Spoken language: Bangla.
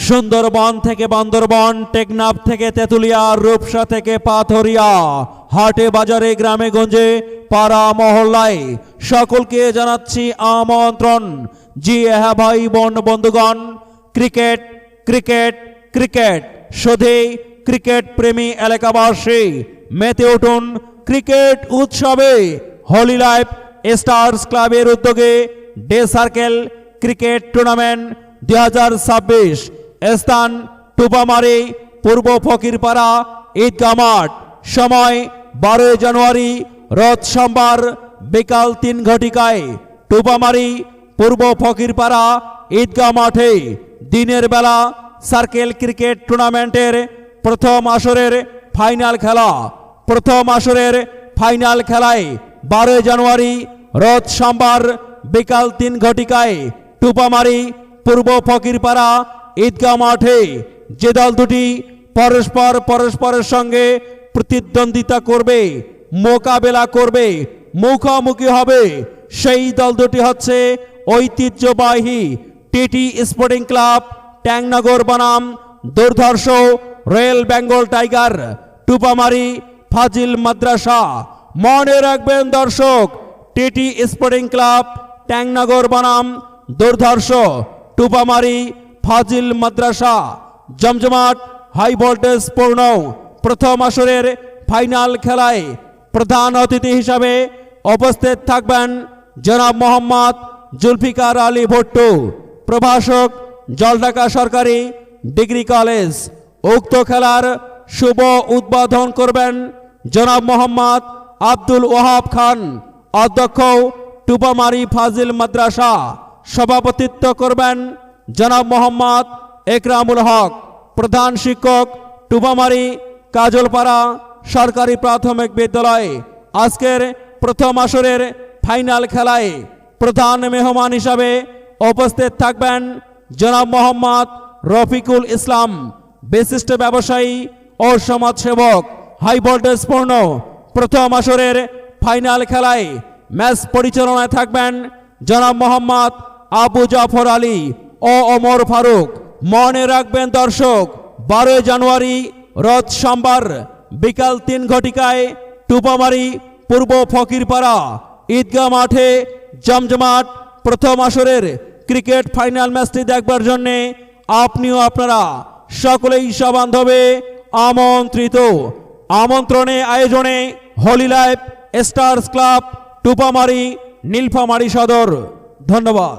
সুন্দরবন থেকে বান্দরবন, টেকনাফ থেকে তেতুলিয়া, রূপসা থেকে পাথরিয়া, হাটে বাজারে গ্রামে গঞ্জে পাড়া মহল্লায় সকলকে জানাচ্ছি আমন্ত্রণ। জি হ্যাঁ ভাই বোন বন্ধুগণ, ক্রিকেট ক্রিকেট ক্রিকেট শুধু ক্রিকেট প্রেমী এলাকাবাসী মেতে উঠুন ক্রিকেট উৎসবে। হলি লাইফ স্টার্স ক্লাবের উদ্যোগে ডে সার্কেল ক্রিকেট টুর্নামেন্ট 2026, স্থান টুপামারি, পূর্ব ফকিরপাড়া ঈদগাহ মাঠ। সময় 12 জানুয়ারি রোজ সোমবার বিকাল 3 ঘটিকায় টুপামারি পূর্ব ফকিরপাড়া ঈদগাহ মাঠে। দিনের বেলা সার্কেল ক্রিকেট টুর্নামেন্টের প্রথম আসরের ফাইনাল খেলা। প্রথম আসরের ফাইনাল খেলায় 12 জানুয়ারি রোজ সোমবার বিকাল 3 ঘটিকায় টুপামারি পূর্ব ফকিরপাড়া ঈদগাহ মাঠে যে দল দুটি পরস্পরের সঙ্গে প্রতিদ্বন্দ্বিতা করবে, মোকাবেলা করবে, মুখোমুখি হবে, সেই দল দুটি হচ্ছে ঐতিহ্যবাহী টিটি স্পোর্টিং ক্লাব ট্যাংনগর বনাম দুর্ধর্ষ রয়্যাল বেঙ্গল টাইগার টুপামারি ফাজিল মাদ্রাসা। মনে রাখবেন দর্শক, টিটি স্পোর্টিং ক্লাব ট্যাংনগর বনাম দুর্ধর্ষ টুপামারি ফাজিল মাদ্রাসা। জমজমাট হাই ভোল্টেজ পূর্ণ প্রথম আসরের ফাইনাল খেলায় প্রধান অতিথি হিসাবে উপস্থিত থাকবেন জনাব মোহাম্মদ জুলফিকার আলী ভুট্টু, প্রভাষক, জলঢাকা সরকারি ডিগ্রি কলেজ। উক্ত খেলার শুভ উদ্বোধন করবেন জনাব মোহাম্মদ আব্দুল ওয়াহাব খান, অধ্যক্ষ টুপামারি ফাজিল মাদ্রাসা। সভাপতিত্ব করবেন জনাব মোহাম্মদ একরামুল হক, প্রধান শিক্ষক, টুপামারি কাজলপাড়া সরকারি প্রাথমিক বিদ্যালয়। আজকের প্রথম আসরের ফাইনাল খেলায় প্রধান মেহমান হিসাবে উপস্থিত থাকবেন জনাব মোহাম্মদ রফিকুল ইসলাম, বিশিষ্ট ব্যবসায়ী ও সমাজসেবক। হাই ভোল্টেজ পূর্ণ প্রথম আসরের ফাইনাল খেলায় ম্যাচ পরিচালনায় থাকবেন জনাব মোহাম্মদ আবু জাফর আলী ও ওমর ফারুক। মনে রাখবেন দর্শক, 12 জানুয়ারি রোজ সোমবার বিকাল 3 ঘটিকায় টুপামারি পূর্ব ফকিরপাড়া ঈদগাহ মাঠে জমজমাট প্রথম আসরের ক্রিকেট ফাইনাল ম্যাচটি দেখবার জন্যে আপনিও আপনারা সকলেই সবান্ধবে আমন্ত্রিত। আমন্ত্রণে আয়োজনে হলি লাইফ স্টার্স ক্লাব টুপামারি নীলফামারী সদর। ধন্যবাদ।